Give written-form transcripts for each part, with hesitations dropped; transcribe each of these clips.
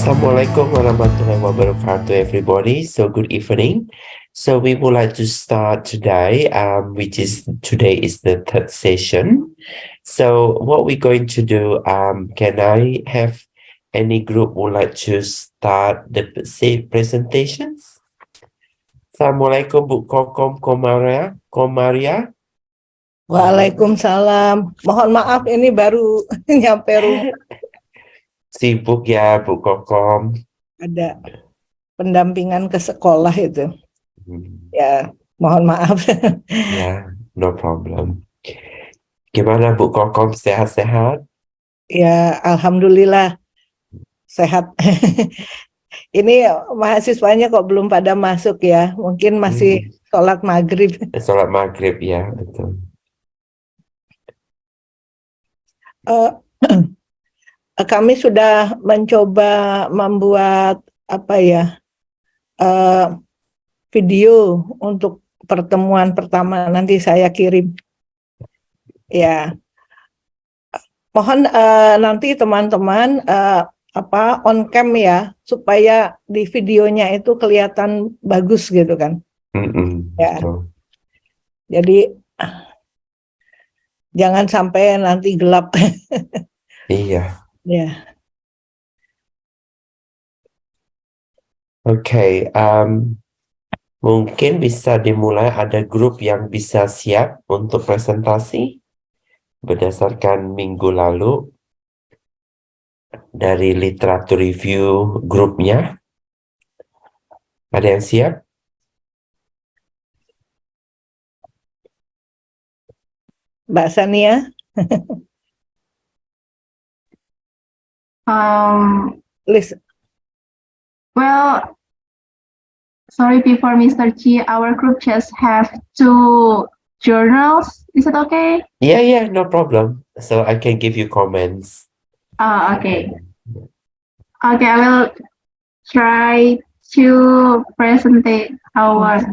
Assalamualaikum warahmatullahi wabarakatuh, everybody. So good evening. So we would like to start today, today is the third session. So what we're going to do, can I have any group would like to start the presentations? Assalamualaikum Bu Kokom Komaria. Waalaikumsalam. Mohon maaf ini baru nyampe rumah. Sibuk ya Bu Kokom. Ada pendampingan ke sekolah itu. Ya, mohon maaf. Ya, no problem. Gimana Bu Kokom, sehat-sehat? Ya, alhamdulillah sehat. Ini mahasiswanya kok belum pada masuk ya. Mungkin masih sholat maghrib. Sholat maghrib ya, betul. Kami sudah mencoba membuat video untuk pertemuan pertama, nanti saya kirim. Ya, mohon nanti teman-teman on cam ya, supaya di videonya itu kelihatan bagus gitu kan. Ya. Betul. Jadi jangan sampai nanti gelap. Iya. Ya. Oke, mungkin bisa dimulai, ada grup yang bisa siap untuk presentasi berdasarkan minggu lalu dari literatur review grupnya. Ada yang siap? Mbak Sania? Listen. Well, sorry, before Mr. Chi, our group just have 2 journals. Is it okay? Yeah, no problem. So I can give you comments. Okay. Okay, I will try to present our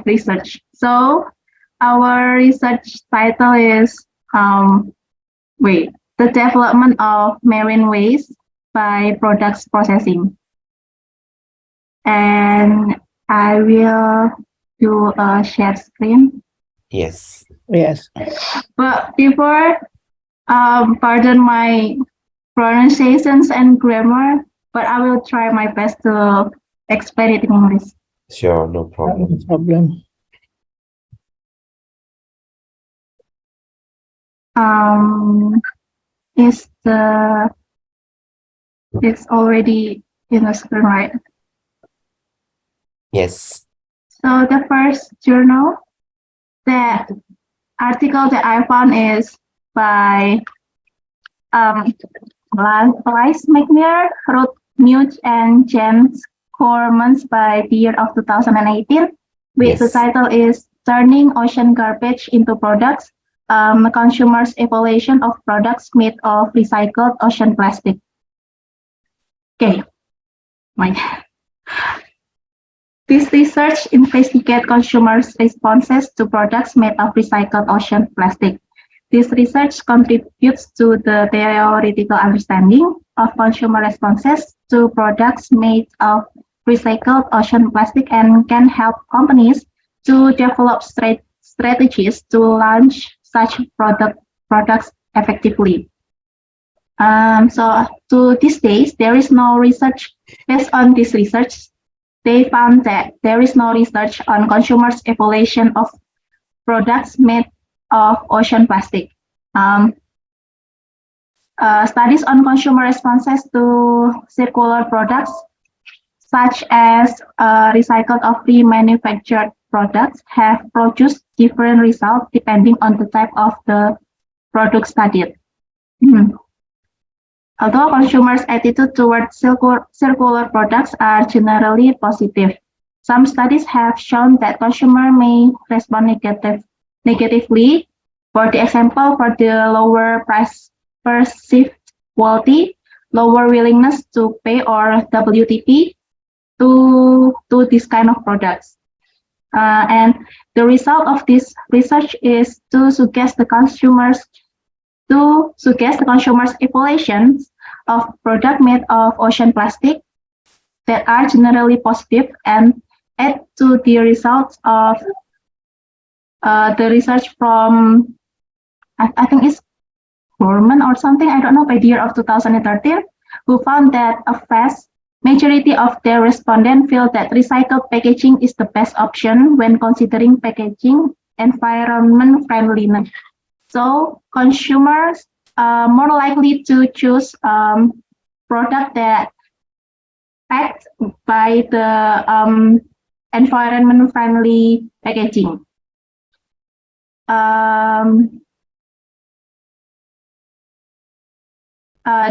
research. So our research title is the development of marine waste by products processing. And I will do a share screen. Yes. But before, pardon my pronunciations and grammar, but I will try my best to explain it in English. Sure, no problem. No problem. It's already in the screen, right? Yes. So the first journal, the article that I found is by Lice McNair, Ruth Muse, and James Cormans by the year of 2018, which the title is Turning Ocean Garbage into Products, Consumers' Evaluation of Products Made of Recycled Ocean Plastic. Okay. This research investigates consumers' responses to products made of recycled ocean plastic. This research contributes to the theoretical understanding of consumer responses to products made of recycled ocean plastic and can help companies to develop strategies to launch such products effectively. So to these days, there is no research based on this research. They found that there is no research on consumers' evaluation of products made of ocean plastic. Studies on consumer responses to circular products, such as recycled or remanufactured products, have produced different results depending on the type of the product studied. Although consumers' attitude towards circular products are generally positive, some studies have shown that consumers may respond negatively. For the example, for the lower price perceived quality, lower willingness to pay, or WTP to this kind of products. And the result of this research is to suggest the consumers to suggest the consumers evaluations of product made of ocean plastic that are generally positive and add to the results of the research from, I think it's Gorman or something, I don't know, by the year of 2013, who found that a vast majority of their respondents feel that recycled packaging is the best option when considering packaging environment friendliness. So consumers are more likely to choose product that packed by the environment friendly packaging.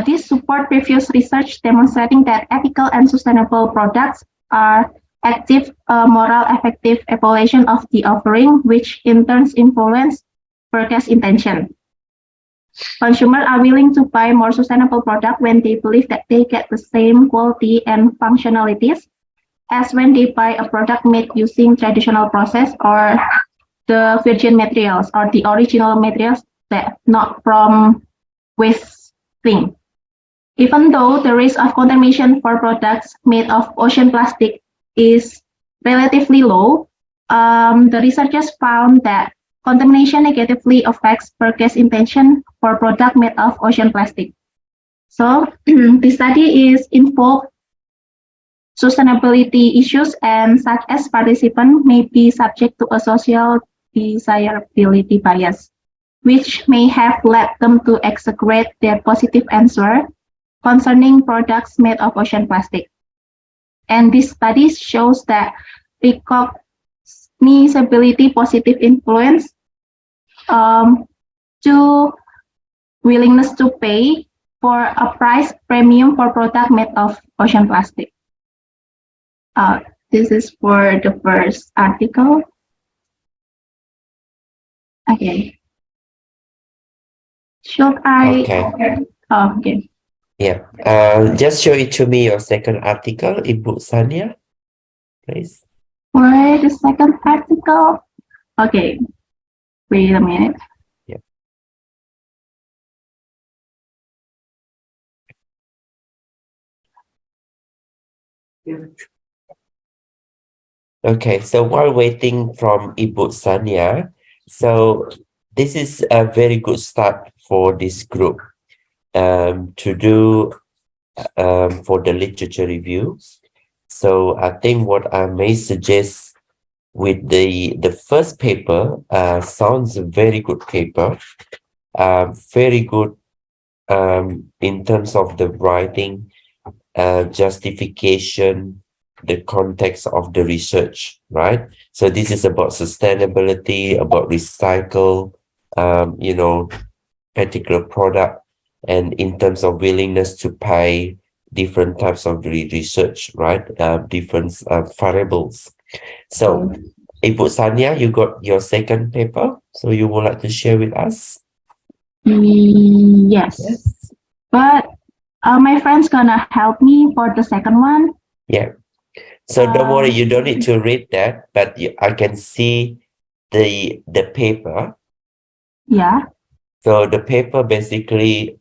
This support previous research demonstrating that ethical and sustainable products are active, moral, effective evaluation of the offering, which in turn influence purchase intention. Consumers are willing to buy more sustainable product when they believe that they get the same quality and functionalities as when they buy a product made using traditional process or the virgin materials or the original materials that not from waste thing. Even though the risk of contamination for products made of ocean plastic is relatively low, the researchers found that contamination negatively affects purchase intention for product made of ocean plastic. So the study is involved sustainability issues and such as participants may be subject to a social desirability bias, which may have led them to exaggerate their positive answer concerning products made of ocean plastic. And this study shows that recognizability positive influence to willingness to pay for a price premium for product made of ocean plastic. This is for the first article. Okay. Should I? Okay. Oh, okay. Yeah. Just show it to me, your second article, Ibu Sania, please. For the second article. Okay. Wait a minute. Yeah. Okay, so while waiting from Ibu Sania, so this is a very good start for this group to do for the literature review. So I think what I may suggest with the first paper sounds a very good paper, very good in terms of the writing, justification, the context of the research, right? So this is about sustainability, about recycle, particular product, and in terms of willingness to pay different types of research, right? Different variables. So, Ibu Sania, you got your second paper, so you would like to share with us? Yes. But my friend's gonna help me for the second one. Yeah. So don't worry, you don't need to read that, but I can see the paper. Yeah. So the paper basically,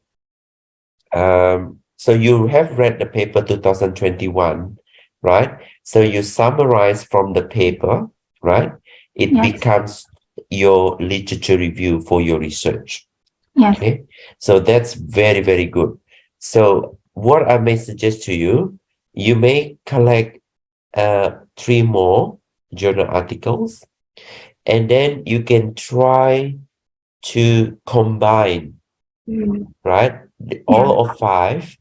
so you have read the paper 2021, right? So you summarize from the paper, right? It Yes. becomes your literature review for your research. Yes. Okay, so that's very, very good. So what I may suggest to you, you may collect 3 more journal articles, and then you can try to combine, right, all of 5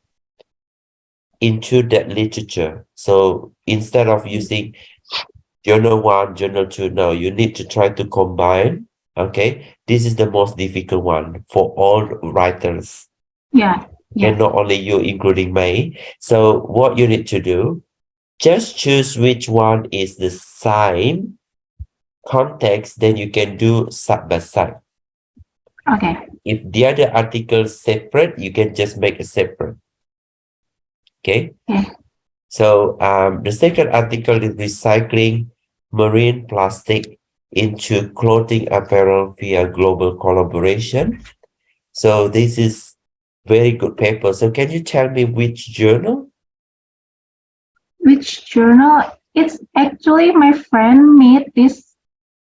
into that literature. So instead of using journal 1, journal 2, no, you need to try to combine. Okay, this is the most difficult one for all writers. Yeah. And not only you, including me. So what you need to do, just choose which one is the same context, then you can do side by side. Okay. If the other article is separate, you can just make a separate. Okay. So the second article is recycling marine plastic into clothing apparel via global collaboration. So this is very good paper. So can you tell me which journal? Which journal? It's actually my friend made this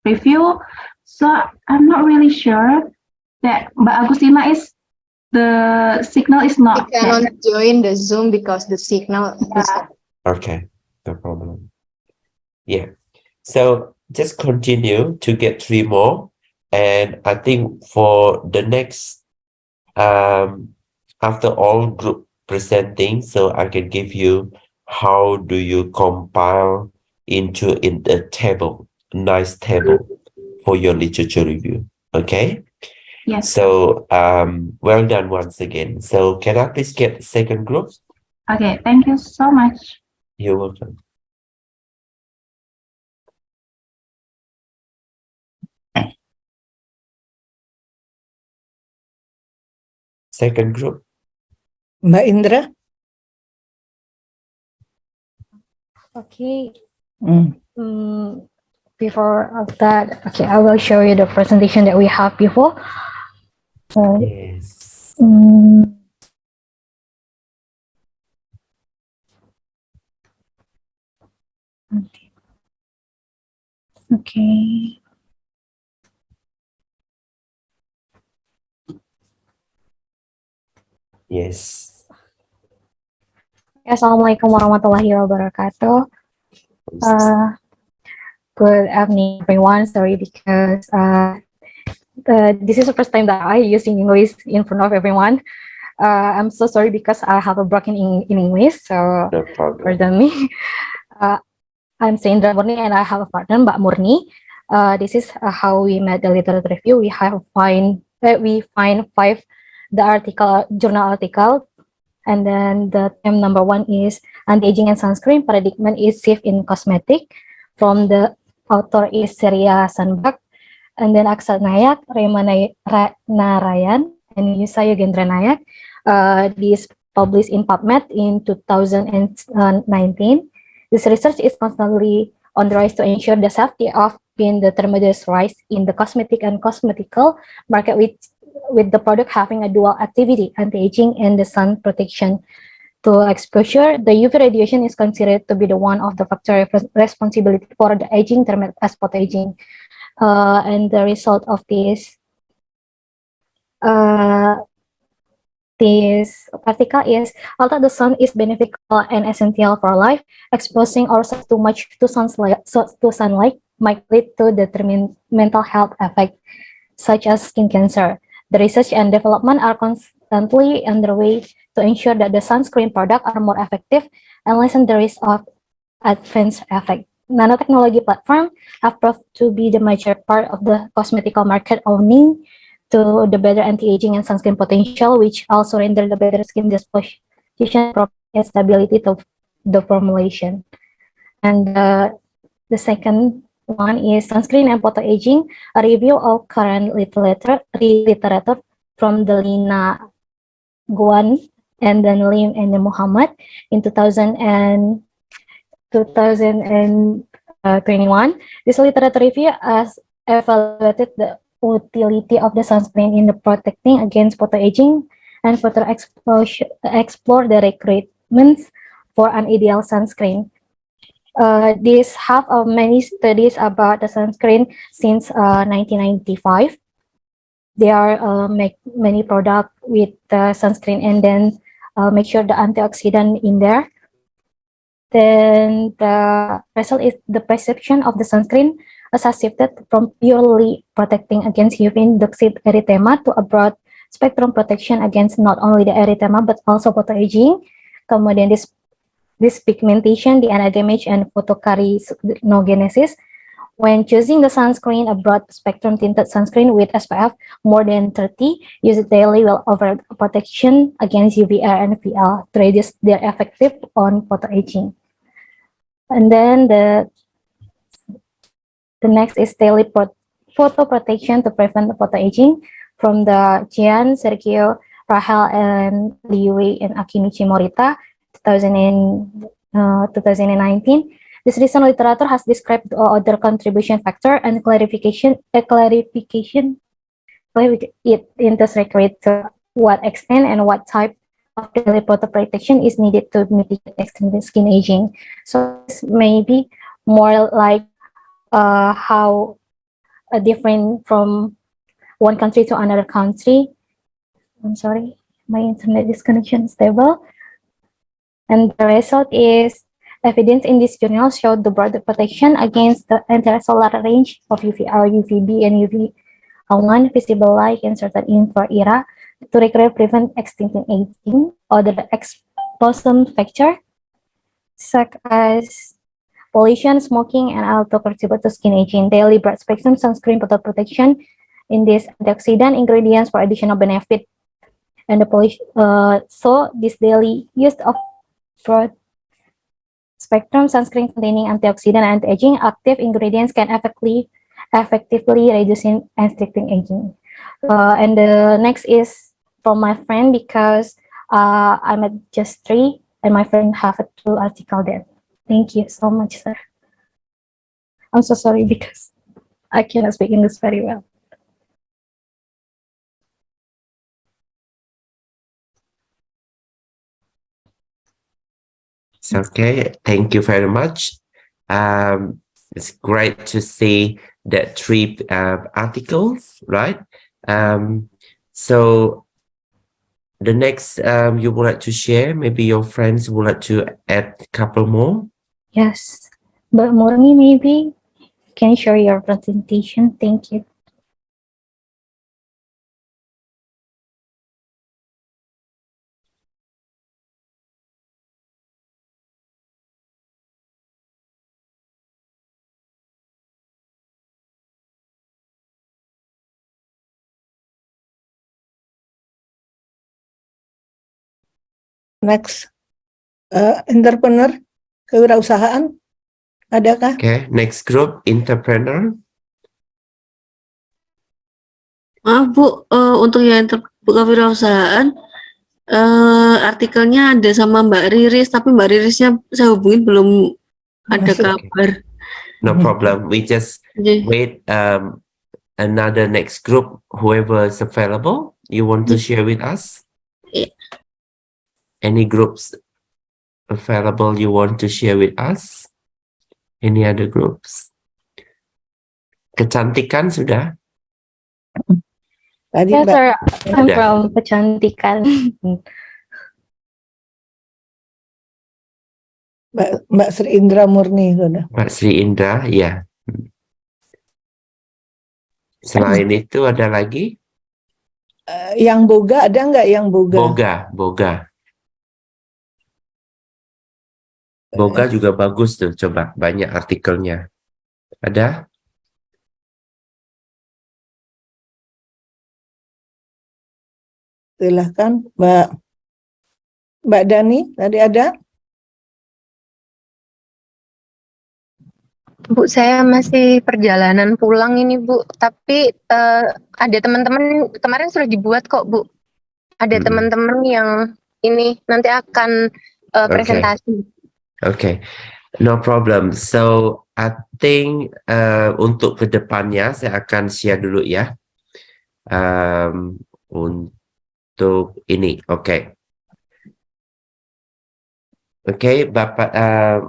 review, so I'm not really sure that Mbak Agustina is the signal is I not cannot that. join the Zoom because the signal is Okay, no problem. Yeah. So just continue to get 3 more. And I think for the next, after all group presenting, so I can give you how do you compile into in the table, nice table for your literature review. Okay. Yes. So well done once again. So can I please get the second group? Okay, thank you so much. You're welcome. Second group. Mbak Indra. Okay. Hmm. Before of that, okay, I will show you the presentation that we have before. Yes. Okay. Yes. Assalamualaikum warahmatullahi wabarakatuh. Good evening, everyone. Sorry because this is the first time that I using English in front of everyone. I'm so sorry because I have a broken in English, so No problem. pardon me. I'm Sandra Murni and I have a partner, Mbak Murni. This is how we made the literature review. We find 5 the journal article, and then the theme number 1 is anti-aging and sunscreen paradigm is shift in cosmetic. From the author is Seria Sanbak, and then Aksat Nayak, Rema Narayan, and Yusa Yogendra Nayak. This published in PubMed in 2019. This research is constantly on the rise to ensure the safety of being the tremendous rise in the cosmetic and cosmetical market with the product having a dual activity, anti-aging and the sun protection. To exposure, the UV radiation is considered to be the one of the factor responsibility for the aging termed as photoaging. And the result of this article is, although the sun is beneficial and essential for life, exposing ourselves too much to sunlight might lead to mental health effects such as skin cancer. The research and development are constantly underway to ensure that the sunscreen products are more effective and lessen the risk of adverse effects. Nanotechnology platforms have proved to be the major part of the cosmetical market, owing to the better anti-aging and sunscreen potential, which also render the better skin disposition, property, and stability to the formulation. And the second one is sunscreen and photoaging, a review of current literature from the Lina Guan and then Lim and Muhammad in 2021. This literature review has evaluated the utility of the sunscreen in the protecting against photoaging and further explore the requirements for an ideal sunscreen. These have many studies about the sunscreen since 1995. There are make many products with the sunscreen and then make sure the antioxidant in there. Then the result is the perception of the sunscreen has shifted from purely protecting against UV induced erythema to a broad spectrum protection against not only the erythema but also photoaging. Kemudian this pigmentation, DNA damage, and photocarcinogenesis. When choosing the sunscreen, a broad spectrum tinted sunscreen with SPF more than 30 used daily will offer protection against UVA and VL to reduce their effective on photoaging. And then the next is daily photo protection to prevent the photoaging from the Jian, Sergio, Rahel, and Liu and Akimichi Morita, 2019. This recent literature has described other contribution factor and clarification it intersects to what extent and what type of daily protection is needed to mitigate extended skin aging. So this may be more like how different from one country to another country. I'm sorry, my internet disconnection is stable. And the result is evidence in this journal showed the broader protection against the entire solar range of UVR, UVB, and UV1 visible light in certain infrared era to regularly prevent extinction aging or the exposure factor, such as pollution, smoking, and also contribute to skin aging. Daily broad spectrum sunscreen photo protection in these antioxidant ingredients for additional benefit. And the pollution, so this daily use of broad spectrum sunscreen containing antioxidant and anti-aging active ingredients can effectively reducing and restricting aging. And the next is from my friend because I'm at just 3 and my friend have a 2 article there. Thank you so much, sir. I'm so sorry because I cannot speak English very well. It's okay. Thank you very much. It's great to see that 3 articles, right? So the next you would like to share, maybe your friends would like to add a couple more. Yes, but Murni, maybe can you share your presentation? Thank you. Next, entrepreneur, kewirausahaan, adakah? Okay, next group, entrepreneur. Maaf Bu, untuk yang kewirausahaan, artikelnya ada sama Mbak Riris, tapi Mbak Ririsnya saya hubungin belum ada Masuk. kabar. No problem. We just Jadi, wait another next group, whoever is available. You want to share with us? Yeah. Any groups available you want to share with us? Any other groups? Kecantikan sudah? Tadi Yes, Mbak, sir. I'm Udah. from Kecantikan. Mbak Sri Indra Murni sudah. Pak Sri Indra, ya. Selain itu ada lagi? Yang boga ada nggak yang boga? Boga. Boga juga bagus tuh, coba banyak artikelnya. Ada? Silahkan Mbak Dani, tadi ada? Bu, saya masih perjalanan pulang ini, Bu. Tapi ada teman-teman kemarin sudah dibuat kok, Bu. Ada teman-teman yang ini nanti akan presentasi. Okay, no problem. So I think untuk kedepannya saya akan share dulu ya. Untuk ini, okay. Okay, Bapak,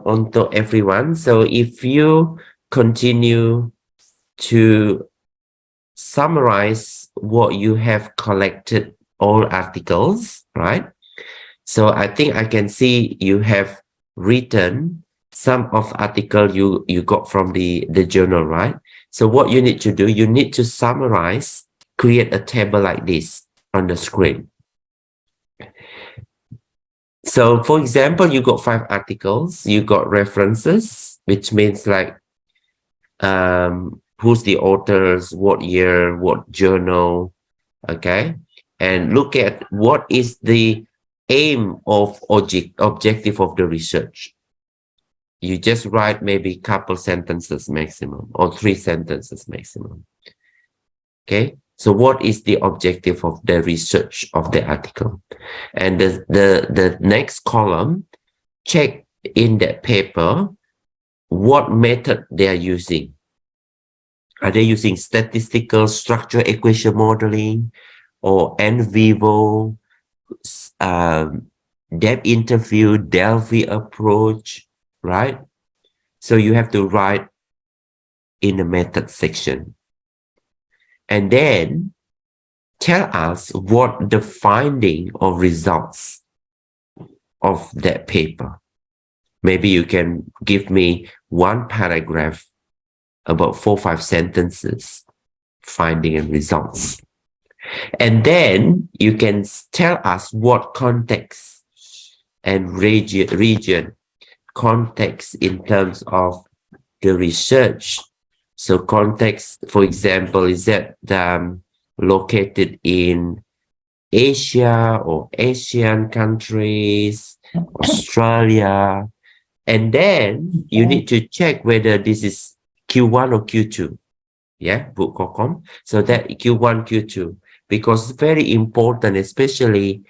untuk everyone. So if you continue to summarize what you have collected, all articles, right? So I think I can see you have written some of article you got from the journal, right? So what you need to do, you need to summarize, create a table like this on the screen. So for example, you got 5 articles, you got references, which means like who's the authors, what year, what journal, okay? And look at what is the aim of objective of the research. You just write maybe couple sentences maximum or 3 sentences maximum. Okay, so what is the objective of the research of the article? And the next column, check in that paper what method they are using. Are they using statistical structure equation modeling or NVivo, depth interview, Delphi approach, right? So you have to write in the method section. And then tell us what the finding or results of that paper. Maybe you can give me one paragraph, about 4 or 5 sentences, finding and results. And then you can tell us what context and region context in terms of the research. So context, for example, is that located in Asia or Asian countries, Australia. And then you need to check whether this is Q1 or Q2. Yeah, Bu Kokom. So that Q1, Q2. Because very important, especially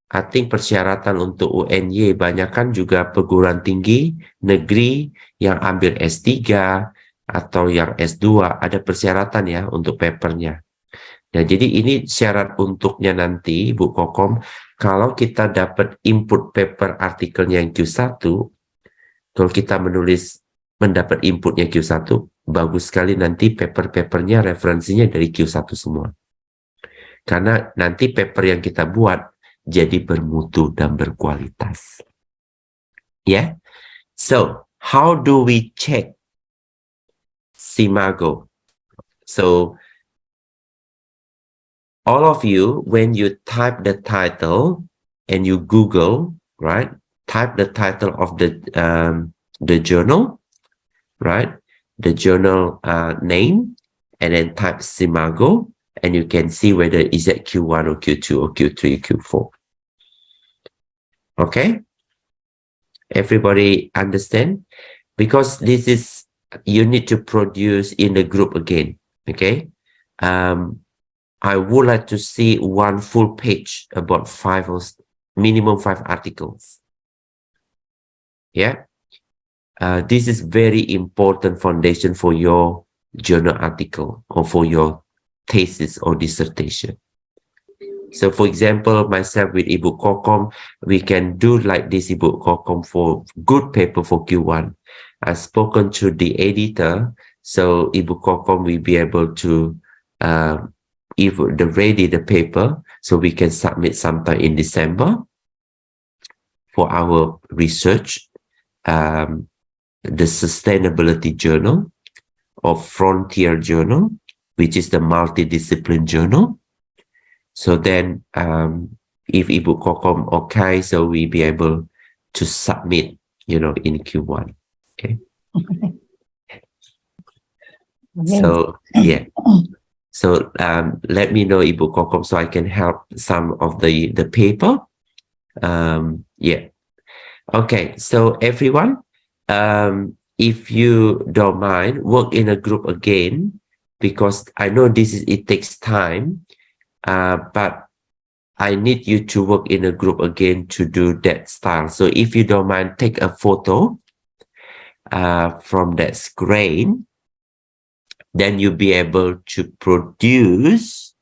I think persyaratan untuk UNY banyak kan juga perguruan tinggi negeri yang ambil S3 atau yang S2 ada persyaratan ya untuk papernya. Nah, jadi ini syarat untuknya nanti Bu Kokom, kalau kita dapat input paper artikelnya yang Q1, kalau kita mendapat inputnya Q1, bagus sekali nanti paper-papernya referensinya dari Q1 semua. Karena nanti paper yang kita buat jadi bermutu dan berkualitas. Yeah? So, how do we check SIMAGO? So, all of you, when you type the title and you Google, right? Type the title of the journal, right? The journal name, and then type SIMAGO, and you can see whether is that Q1 or Q2 or Q3, Q4. Okay? Everybody understand? Because this is, you need to produce in the group again. Okay? I would like to see one full page about minimum 5 articles. Yeah? This is very important foundation for your journal article or for your thesis or dissertation. So for example, myself with Ibu Kokom, we can do like this, Ibu Kokom, for good paper for Q1. I've spoken to the editor, so Ibu Kokom will be able to ready the paper, so we can submit sometime in December for our research, the sustainability journal or frontier journal, which is the multidiscipline journal. So then, if Ibu Kokom okay, so we'll be able to submit, in Q1. Okay. So yeah. So let me know, Ibu Kokom, so I can help some of the paper. Yeah. Okay. So everyone, if you don't mind, work in a group again, because I know it takes time. But I need you to work in a group again to do that style. So if you don't mind, take a photo from that screen, then you'll be able to produce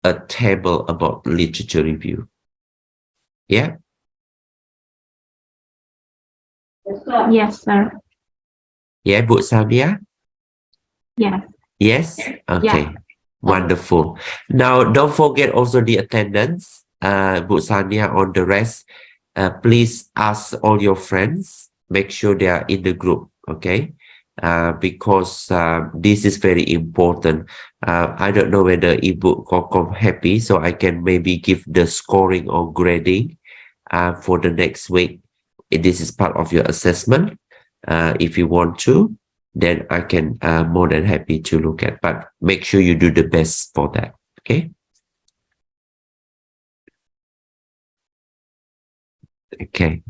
a table about literature review. Yeah? Yes, sir. Yeah, Bu Sabia? Yes. Yes? Okay. Yeah. Wonderful. Now, don't forget also the attendance, Bu Sania, on the rest. Please ask all your friends, make sure they are in the group, okay? Because this is very important. I don't know whether Ibu Kokom happy, so I can maybe give the scoring or grading for the next week. This is part of your assessment. If you want to, then I can more than happy to look at, but make sure you do the best for that. Okay. Okay.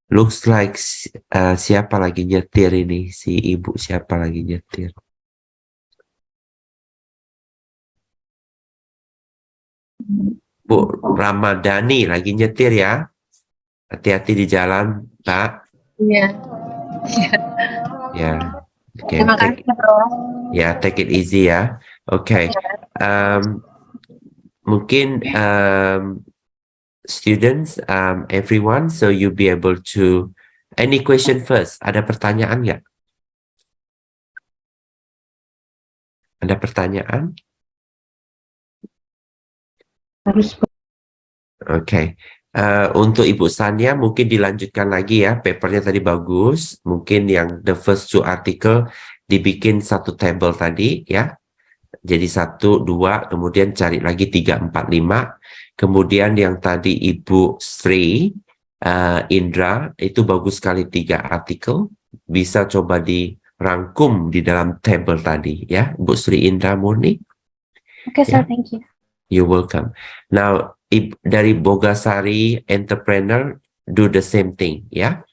Looks like siapa lagi nyetir ini? Si ibu siapa lagi nyetir? Bu Ramadhani lagi nyetir ya? Hati-hati di jalan, Pak. Iya. Ya. Okay, Terima kasih, Prof. take it easy ya. Okay. Mungkin students, everyone, so you'll be able to. Any question first? Ada pertanyaan nggak? Ada pertanyaan? Oke. Untuk Ibu Sania mungkin dilanjutkan lagi ya, papernya tadi bagus. Mungkin yang the first two article dibikin satu table tadi ya. Jadi 1, 2, kemudian cari lagi 3, 4, 5. Kemudian yang tadi Ibu Sri Indra itu bagus sekali 3 artikel. Bisa coba dirangkum di dalam table tadi ya, Bu Sri Indra Murni. Okay, sir, Yeah. thank you. You're welcome. Now, dari Bogasari Entrepreneur, do the same thing, ya.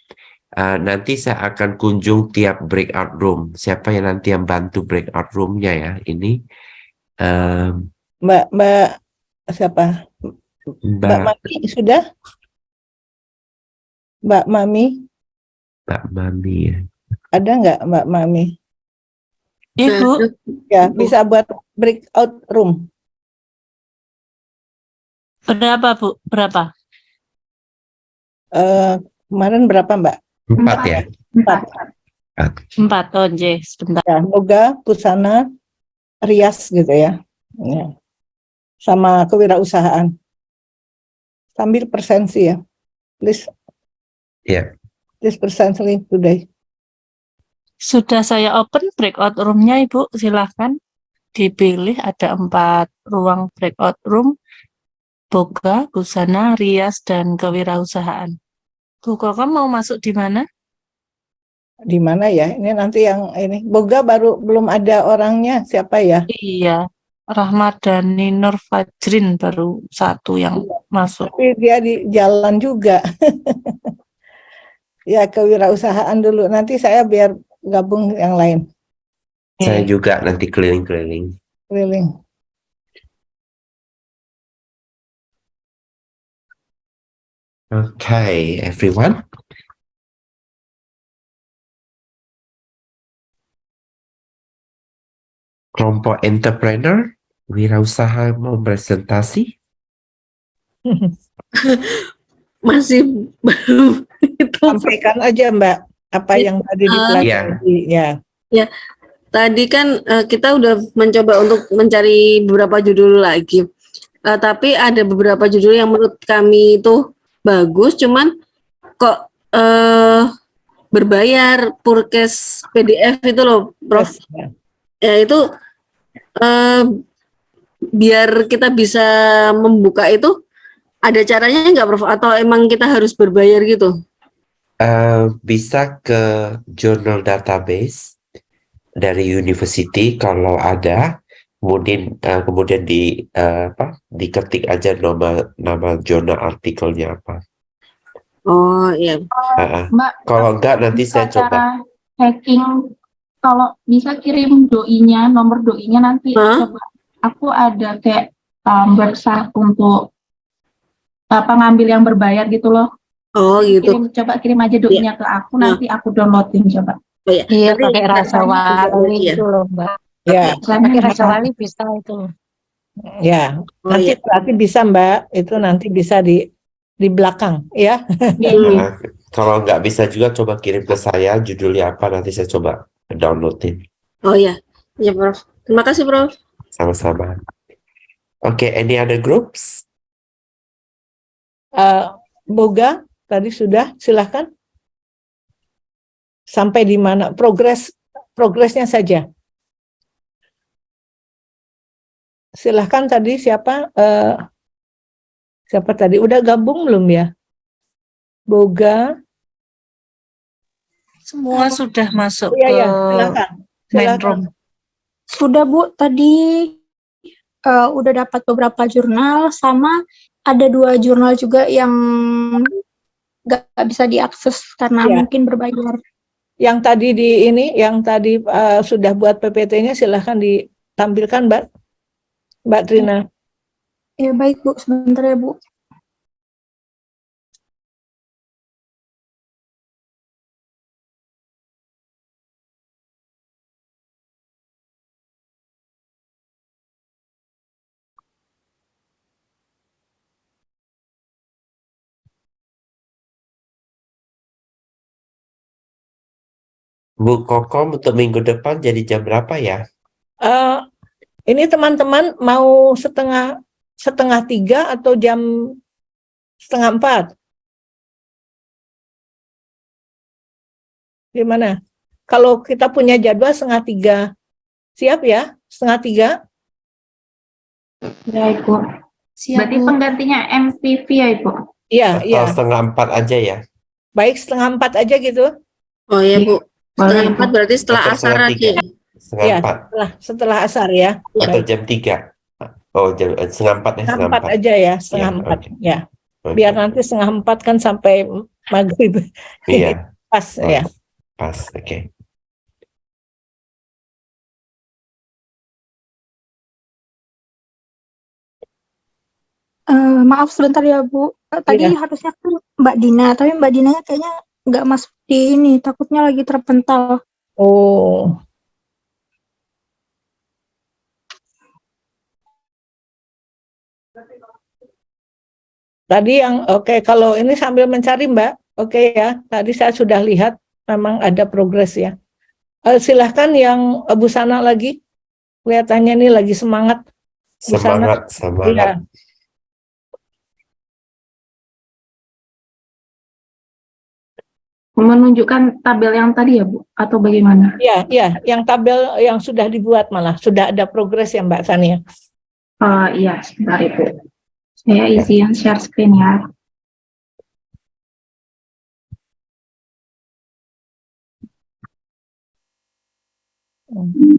Nanti saya akan kunjung tiap breakout room. Siapa yang nanti yang bantu breakout roomnya ya? Ini Mbak siapa? Mbak Mbak Mami sudah? Mbak Mami Mami ya. ada nggak Mbak Mami? Ibu, Ya, bisa buat breakout room. berapa Bu? Berapa? Kemarin berapa Mbak? 4 ya? 4. 4. Oh, J, sebentar. Ya, Boga, Pusana, Rias gitu ya. Ya. Sama kewirausahaan. Sambil presensi ya. Please. Ya. Please presently today. Sudah saya open breakout room-nya, Ibu. Silahkan dipilih. Ada 4 ruang breakout room. Boga, busana, rias, dan kewirausahaan. Bu Kokom mau masuk di mana? Di mana ya? Ini nanti yang ini. Boga baru belum ada orangnya. Siapa ya? Iya, Rahmadani Nur Fajrin baru 1 yang masuk. Tapi dia di jalan juga. Ya, kewirausahaan dulu. Nanti saya biar gabung yang lain. Saya juga nanti keliling-keliling. Keliling. Okay, everyone. Kelompok entrepreneur, wirausaha mau presentasi? Masih belum itu. Sampaikan aja Mbak apa yang tadi dipelajari. Ya. Tadi kan kita udah mencoba untuk mencari beberapa judul lagi. Tapi ada beberapa judul yang menurut kami itu bagus, cuman kok berbayar purkes PDF itu loh, Prof. Ya. Ya itu biar kita bisa membuka itu ada caranya nggak, Prof? Atau emang kita harus berbayar gitu? Bisa ke journal database dari university kalau ada, kemudian diketik aja nama jurnal artikelnya apa. Oh iya. Mbak, Kalau enggak nanti saya coba. hacking, kalau bisa kirim doinya, nomor doinya nanti coba. Aku ada kayak bersah untuk ngambil yang berbayar gitu loh. Oh gitu. Coba kirim aja doinya ke aku, nanti aku downloadin coba. Oh, iya. Iya, Nanti pakai rasa wali ya. itu loh, Mbak. Ya. Pakai rasa wali bisa itu. Ya. Oh, Nanti iya. berarti bisa Mbak. Itu nanti bisa di belakang ya. Kalau nggak bisa juga coba kirim ke saya judulnya apa, nanti saya coba downloadin. Oh iya. Ya, Prof. Terima kasih, Prof. Sama-sama. Okay, any other groups? Boga tadi sudah, silahkan. Sampai di mana? Progresnya saja. Silahkan tadi siapa? Siapa tadi? Udah gabung belum ya? Boga. Semua sudah masuk Iya, ke ya, silahkan. main room. Sudah Bu, tadi udah dapat beberapa jurnal, sama ada 2 jurnal juga yang nggak bisa diakses karena Ya. mungkin berbayar. Yang tadi yang tadi sudah buat PPT-nya silahkan ditampilkan Mbak Trina. Ya baik Bu, sebentar ya Bu. Bu Kokom untuk minggu depan jadi jam berapa ya? Eh, ini teman-teman mau setengah 3 atau jam setengah 4? Gimana? Kalau kita punya jadwal setengah 3, siap ya? Setengah 3? Ya, Ibu. Berarti Bu. penggantinya MPV ya, Ibu? Iya, Atau iya. setengah 4 aja ya? Baik, setengah 4 aja gitu. Oh ya Bu, setengah Boleh, 4 Ibu. berarti setelah Atau asar setengah lagi 3? ya? Setengah Ya, 4? setelah asar ya. Atau Baik. jam 3? Oh, setengah 4 ya, Setengah setengah 4 4. aja ya, Ya, setengah 4 oke. ya. Oke. Biar nanti setengah 4 kan sampai maghrib. Iya, Pas ya. pas, oke. Maaf sebentar ya Bu. Tadi Iya. harusnya kan Mbak Dina, tapi Mbak Dinanya kayaknya nggak masuk di ini, takutnya lagi terpental. Oh. Tadi yang oke, kalau ini sambil mencari Mbak, oke ya. Tadi saya sudah lihat memang ada progres ya. Silahkan yang Bu Sana lagi, kelihatannya ini lagi semangat. Bu Sana. Semangat, semangat. Iya. Menunjukkan tabel yang tadi ya, Bu? Atau bagaimana? Iya, iya, yang tabel yang sudah dibuat malah sudah ada progres ya Mbak Sania. Iya, sebentar Ibu. Saya isi yang share screen ya. Iya.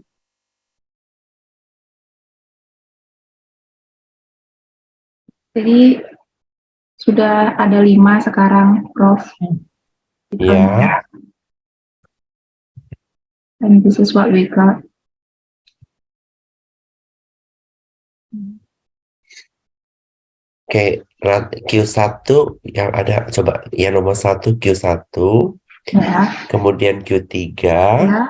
Jadi sudah ada 5 sekarang, Prof. Ya. And this is what we got. Oke, Q1 yang ada, coba yang nomor 1 Q1, Ya, kemudian Q3, ya.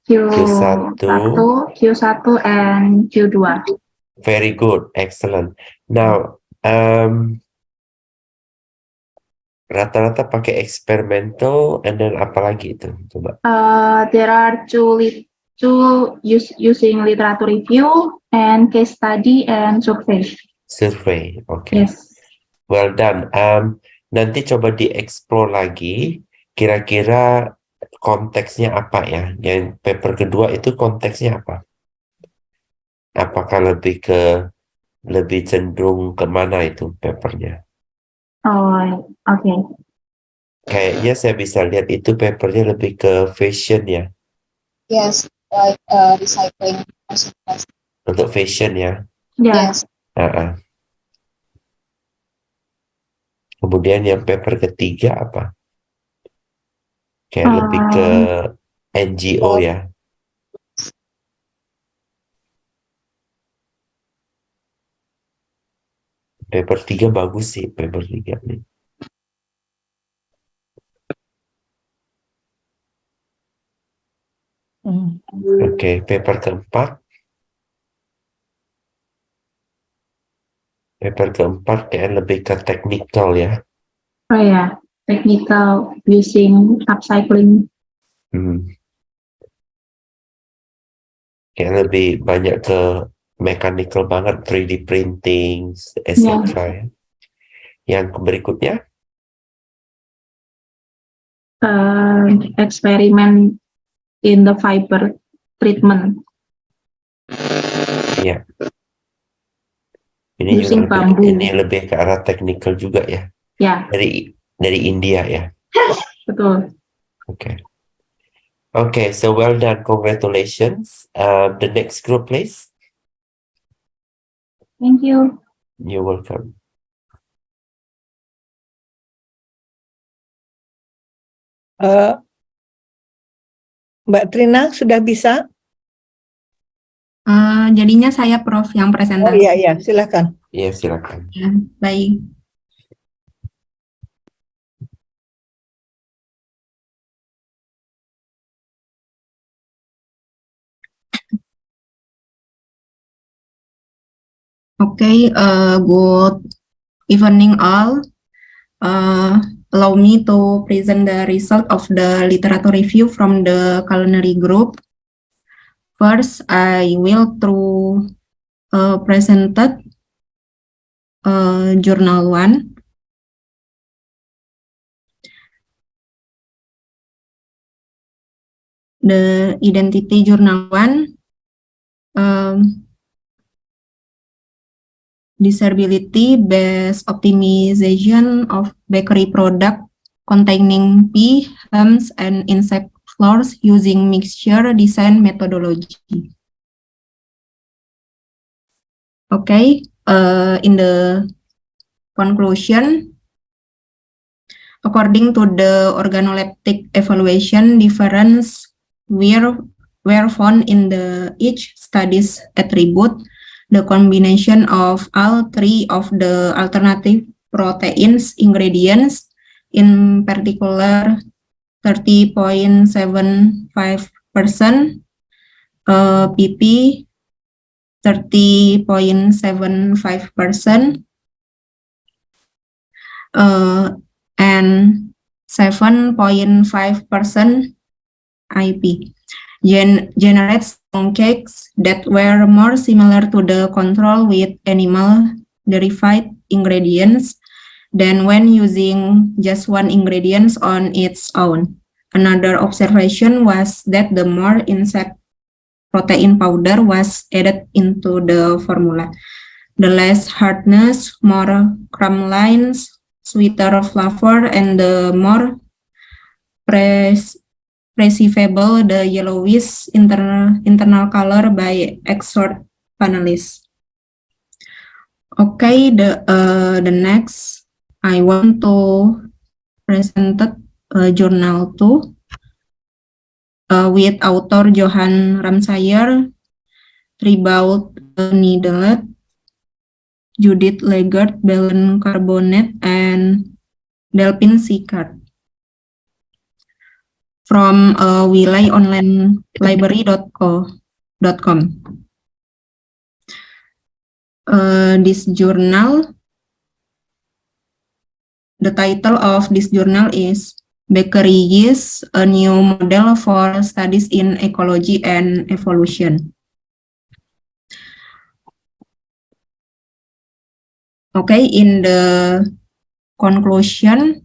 Q1, Q1. Q1, and Q2. Very good, excellent. Now, rata-rata pakai experimental, and then apa lagi itu? Coba. There are using literature review and case study and survey. Survey, oke. Yes. Well done. Nanti coba di-explore lagi, kira-kira konteksnya apa ya? Yang paper kedua itu konteksnya apa? Apakah lebih cenderung kemana itu papernya? Oh, okay. Kayaknya saya bisa lihat itu papernya lebih ke fashion ya, Yes, like recycling. untuk fashion ya. Yeah. Yes. Kemudian yang paper ketiga apa? Kayak lebih ke NGO ya. Paper 3 bagus sih, paper 3 nih. Oke, paper keempat. Paper keempat kayak lebih ke technical ya. Oh ya, technical using upcycling. Kayak lebih banyak ke mechanical banget, 3D printing, etc. ya. Yang berikutnya, Experiment in the fiber treatment. ya. Ini Using juga bambu. ini lebih ke arah technical juga ya. Ya, Dari India ya. betul. Okay. Okay, so well done. Congratulations. The next group, please. Thank you. You're welcome. Mbak Trina sudah bisa? Jadinya saya Prof yang Oh presentasi. iya, iya, silakan. Iya, silakan. Ya, baik. Okay, good evening all. allow me to present the result of the literature review from the culinary group. First, I will presented journal 1. The identity journal 1, disability-based optimization of bakery product containing pea, hams, and insect flours using mixture design methodology. Okay, in the conclusion, according to the organoleptic evaluation, difference were found in the each study's attribute. The combination of all three of the alternative proteins ingredients, in particular 30.75%, PP 30.75%, and 7.5% IP. Generates cakes that were more similar to the control with animal-derived ingredients than when using just one ingredient on its own. Another observation was that the more insect protein powder was added into the formula, the less hardness, more crumb lines, sweeter flavor, and the more perceivable the yellowish internal color by expert panelists. Okay, the next I want to present journal 2 with author Johan Ramsayer, Tribault Nedelet, Judith Legard, Belen Carbonate, and Delphin Sicard. From wilayonlinelibrary.com. This journal, the title of this journal is Bakery Yeast, a New Model for Studies in Ecology and Evolution. Okay, in the conclusion,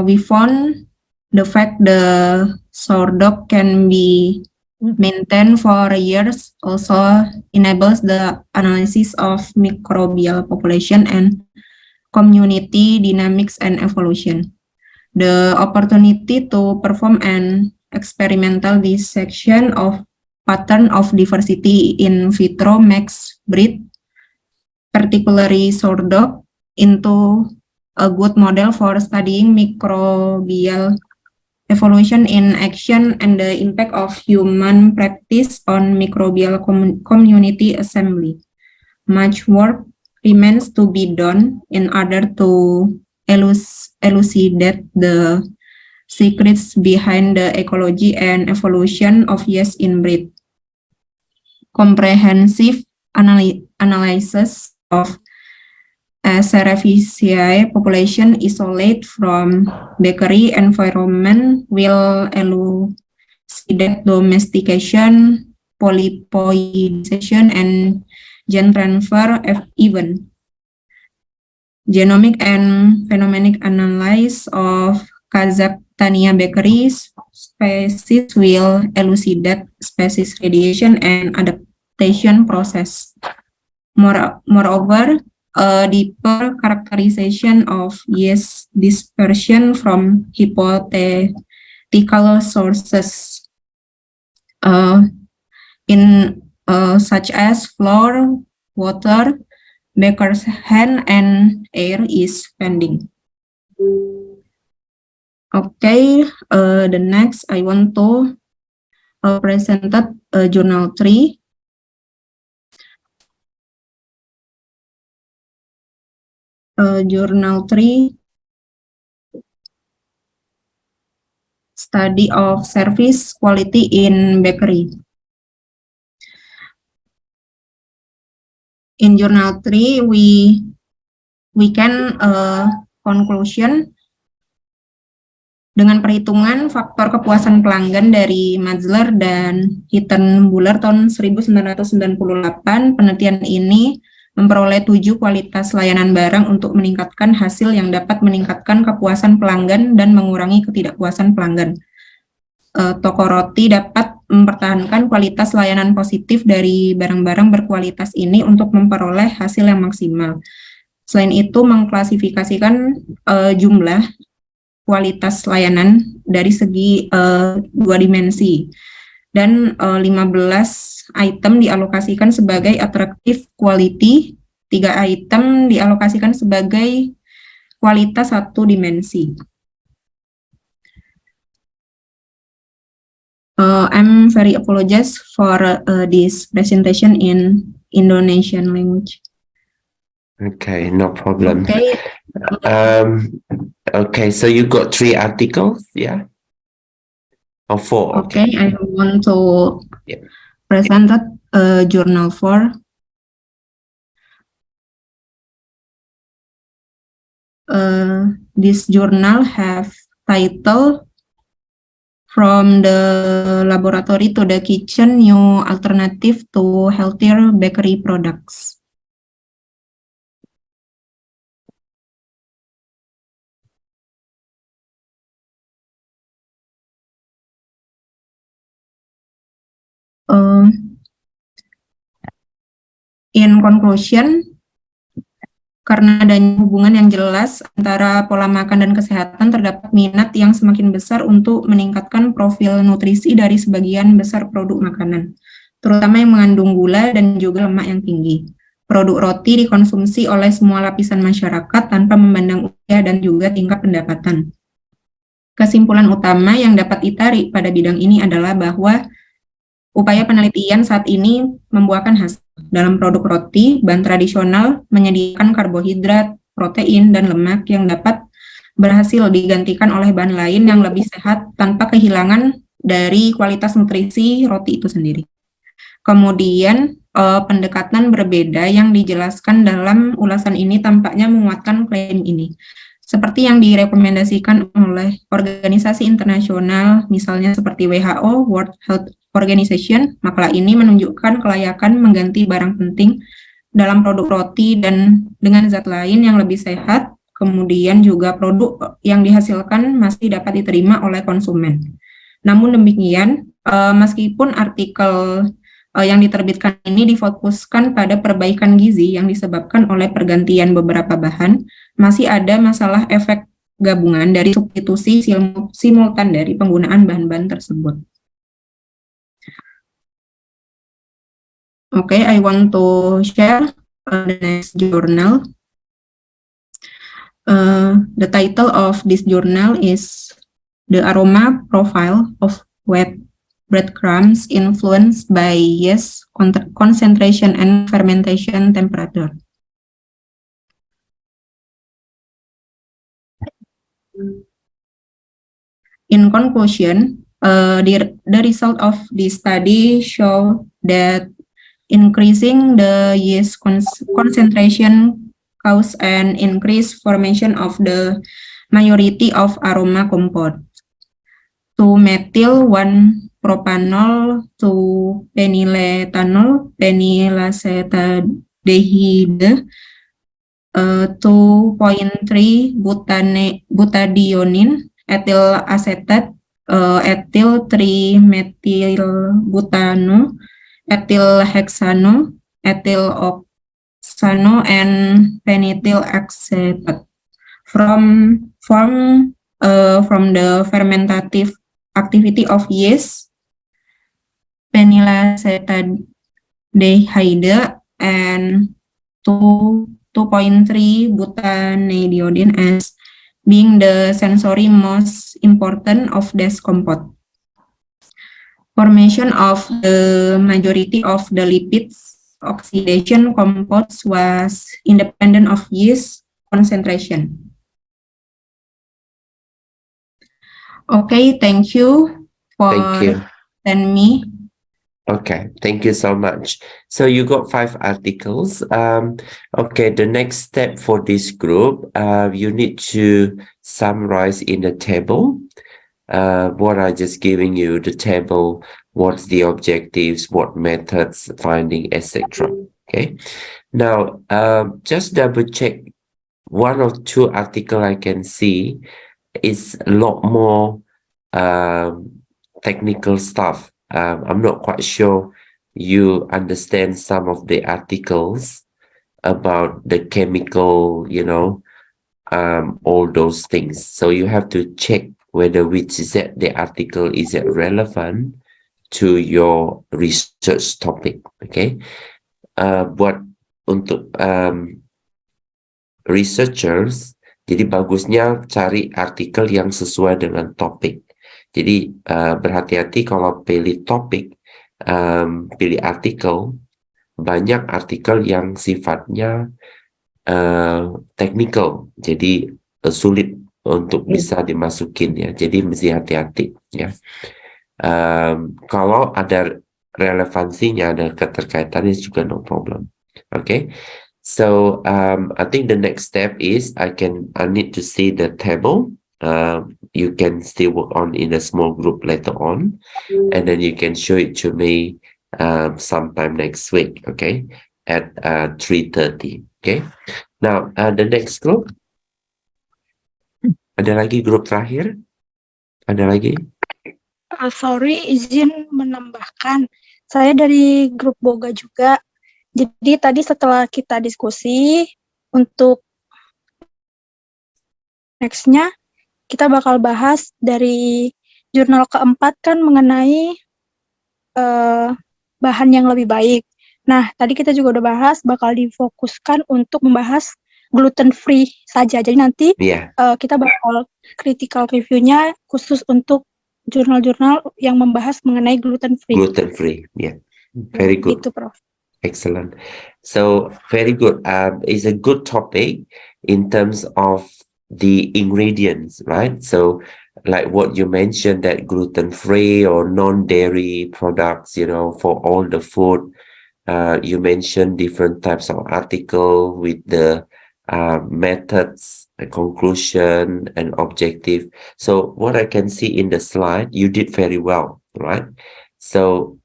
we found the fact the sourdough can be maintained for years also enables the analysis of microbial population and community dynamics and evolution. The opportunity to perform an experimental dissection of pattern of diversity in vitro makes breed, particularly sourdough, into a good model for studying microbial evolution in action and the impact of human practice on microbial community assembly. Much work remains to be done in order to elucidate the secrets behind the ecology and evolution of yeast in bread. Comprehensive analysis of Cerevisiae population isolate from bakery environment will elucidate domestication, polypoidization, and gene transfer event. Genomic and phenometric analysis of Kazakhstania bakery species will elucidate species radiation and adaptation process. Moreover, a deeper characterization of yeast dispersion from hypothetical sources such as flour, water, baker's hand, and air is pending. Okay, the next I want to present journal 3. Journal 3, Study of Service Quality in Bakery. In Journal 3, we can conclusion Dengan perhitungan faktor kepuasan pelanggan dari Matzler dan Hitten-Buller tahun 1998, penelitian ini memperoleh 7 kualitas layanan barang untuk meningkatkan hasil yang dapat meningkatkan kepuasan pelanggan dan mengurangi ketidakpuasan pelanggan. Toko roti dapat mempertahankan kualitas layanan positif dari barang-barang berkualitas ini untuk memperoleh hasil yang maksimal. Selain itu, mengklasifikasikan jumlah kualitas layanan dari segi 2 dimensi. Dan 15 item dialokasikan sebagai attractive quality, 3 item dialokasikan sebagai kualitas 1 dimensi. I'm very apologize for this presentation in Indonesian language. Okay, no problem. Okay. Okay, so you got 3 articles, yeah? Or 4? Okay, I want to Yeah. present that journal 4. This journal have title From the Laboratory to the Kitchen, New Alternative to Healthier Bakery Products. In conclusion, karena adanya hubungan yang jelas antara pola makan dan kesehatan, terdapat minat yang semakin besar untuk meningkatkan profil nutrisi dari sebagian besar produk makanan, terutama yang mengandung gula dan juga lemak yang tinggi. Produk roti dikonsumsi oleh semua lapisan masyarakat tanpa memandang usia dan juga tingkat pendapatan. Kesimpulan utama yang dapat ditarik pada bidang ini adalah bahwa upaya penelitian saat ini membuahkan hasil. Dalam produk roti, bahan tradisional menyediakan karbohidrat, protein, dan lemak yang dapat berhasil digantikan oleh bahan lain yang lebih sehat tanpa kehilangan dari kualitas nutrisi roti itu sendiri. Kemudian, pendekatan berbeda yang dijelaskan dalam ulasan ini tampaknya menguatkan klaim ini. Seperti yang direkomendasikan oleh organisasi internasional, misalnya seperti WHO, World Health Organization, makalah ini menunjukkan kelayakan mengganti barang penting dalam produk roti dan dengan zat lain yang lebih sehat, kemudian juga produk yang dihasilkan masih dapat diterima oleh konsumen. Namun demikian, meskipun artikel yang diterbitkan ini difokuskan pada perbaikan gizi yang disebabkan oleh pergantian beberapa bahan, masih ada masalah efek gabungan dari substitusi simultan dari penggunaan bahan-bahan tersebut. Okay, I want to share the next journal. The title of this journal is The Aroma Profile of Wet Breadcrumbs Influenced by Yeast Concentration and Fermentation Temperature. In conclusion, the result of this study show that increasing the yeast concentration cause an increased formation of the majority of aroma compounds. 2-methyl-1-propanol, 2-phenylethanol, phenylacetaldehyd, 2.3-butadiene, ethyl acetate, ethyl-3-methylbutano, ethyl hexano, ethyl oxano, and phenylethyl acetate. From the fermentative activity of yeast, phenylacetaldehyd and 2.3-butadiene as being the sensory most important of this compound. Formation of the majority of the lipids oxidation compounds was independent of yeast concentration. Okay, thank you for sending me. Okay, thank you so much. So you got 5 articles. Okay, the next step for this group, you need to summarize in the table. what I just giving you, the table, what's the objectives, what methods, finding, etc. Okay. Now, just double check one or two article I can see is a lot more technical stuff. I'm not quite sure you understand some of the articles about the chemical, all those things. So you have to check whether which is that the article is it relevant to your research topic. Okay. Buat untuk researchers, jadi bagusnya cari artikel yang sesuai dengan topik. Jadi berhati-hati kalau pilih topik, pilih artikel, banyak artikel yang sifatnya technical, jadi sulit untuk bisa dimasukin ya. Jadi mesti hati-hati ya. Kalau ada relevansinya, ada keterkaitannya juga no problem. Okay. So I think the next step is I need to see the table. You can still work on in a small group later on, and then you can show it to me sometime next week. Okay, at 3:30. Okay. Now the next group. Ada lagi grup terakhir? Ada lagi? Sorry, izin menambahkan. Saya dari grup Boga juga. Jadi tadi setelah kita diskusi, untuk next-nya kita bakal bahas dari jurnal keempat kan mengenai bahan yang lebih baik. Nah, tadi kita juga udah bahas bakal difokuskan untuk membahas gluten free saja. Jadi nanti kita bakal critical review-nya khusus untuk jurnal-jurnal yang membahas mengenai gluten free. Gluten free, yeah. Very good. Gitu, Prof. Excellent. So very good. It's a good topic in terms of the ingredients, right? So like what you mentioned, that gluten-free or non-dairy products, for all the food. You mentioned different types of article with the methods, the conclusion, and objective. So what I can see in the slide, you did very well, right? So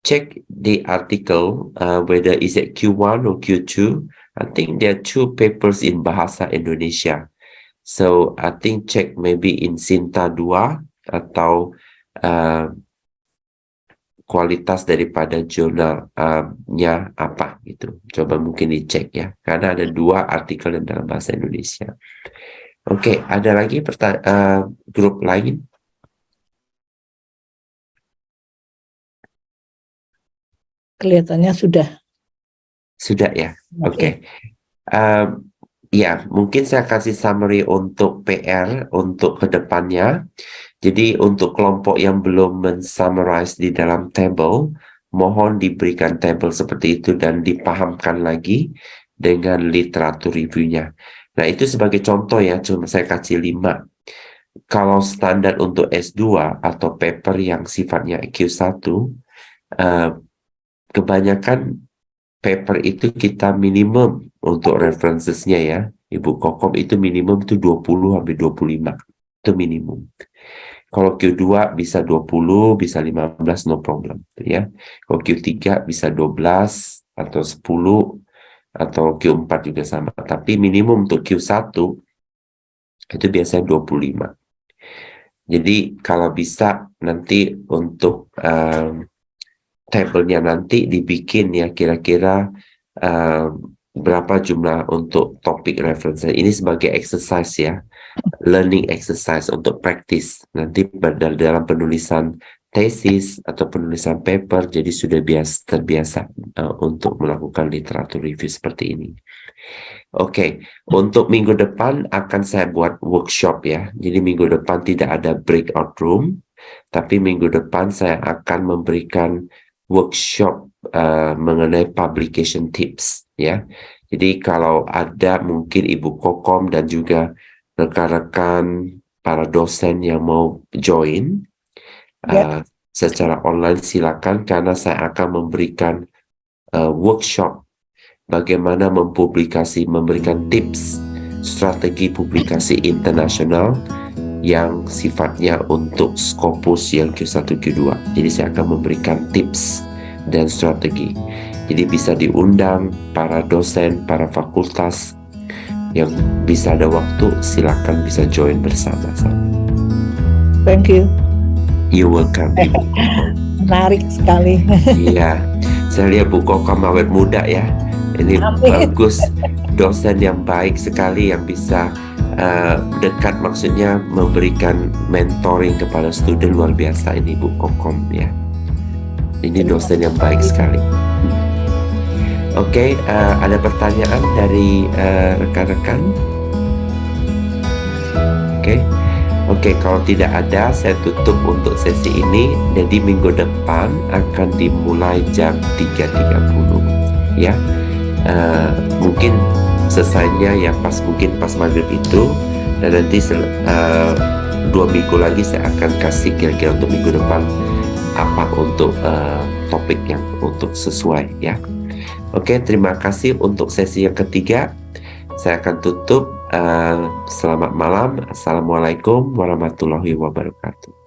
check the article, whether is it Q1 or Q2. I think there are 2 papers in Bahasa Indonesia. So I think check maybe in Sinta 2 atau kualitas daripada jurnalnya apa gitu. Coba mungkin dicek ya. Karena ada 2 artikel yang dalam Bahasa Indonesia. Oke, ada lagi grup lain? Kelihatannya sudah. Sudah ya, oke. Ya, mungkin saya kasih summary untuk PR untuk kedepannya. Jadi untuk kelompok yang belum men-summarize di dalam table, mohon diberikan table seperti itu dan dipahamkan lagi dengan literatur review-nya. Nah, itu sebagai contoh ya, cuma saya kasih 5. Kalau standar untuk S2 atau paper yang sifatnya Q1, kebanyakan paper itu kita minimum untuk references-nya ya. Ibu Kokom itu minimum itu 20 sampai 25. Itu minimum. Kalau Q2 bisa 20, bisa 15, no problem. Ya. Kalau Q3 bisa 12 atau 10, atau Q4 juga sama. Tapi minimum untuk Q1 itu biasanya 25. Jadi kalau bisa nanti untuk tabelnya nanti dibikin ya kira-kira berapa jumlah untuk topik reference. Ini sebagai exercise ya, learning exercise untuk practice nanti dalam penulisan tesis atau penulisan paper, jadi sudah terbiasa untuk melakukan literatur review seperti ini. Oke, untuk minggu depan akan saya buat workshop ya. Jadi minggu depan tidak ada breakout room, tapi minggu depan saya akan memberikan workshop mengenai publication tips ya. Jadi kalau ada mungkin Ibu Kokom dan juga rekan-rekan para dosen yang mau join secara online, silakan, karena saya akan memberikan workshop bagaimana memberikan tips strategi publikasi internasional yang sifatnya untuk Scopus yang Q1, Q2. Jadi saya akan memberikan tips dan strategi. Jadi bisa diundang para dosen, para fakultas yang bisa ada waktu, silakan bisa join bersama-sama. Thank you. You welcome. Menarik sekali. Iya, saya lihat Bu Kokom awet muda ya. Ini bagus, dosen yang baik sekali yang bisa dekat, maksudnya memberikan mentoring kepada student, luar biasa ini Bu Kokom ya. Ini dosen yang baik sekali. Oke, ada pertanyaan dari rekan-rekan? Oke, kalau tidak ada, saya tutup untuk sesi ini. Jadi minggu depan akan dimulai jam 3.30 ya. Mungkin selesainya ya mungkin pas maghrib itu, dan nanti 2 minggu lagi saya akan kasih kira-kira untuk minggu depan apa untuk topik yang untuk sesuai ya. Oke, terima kasih untuk sesi yang ketiga. Saya akan tutup. Selamat malam. Assalamualaikum warahmatullahi wabarakatuh.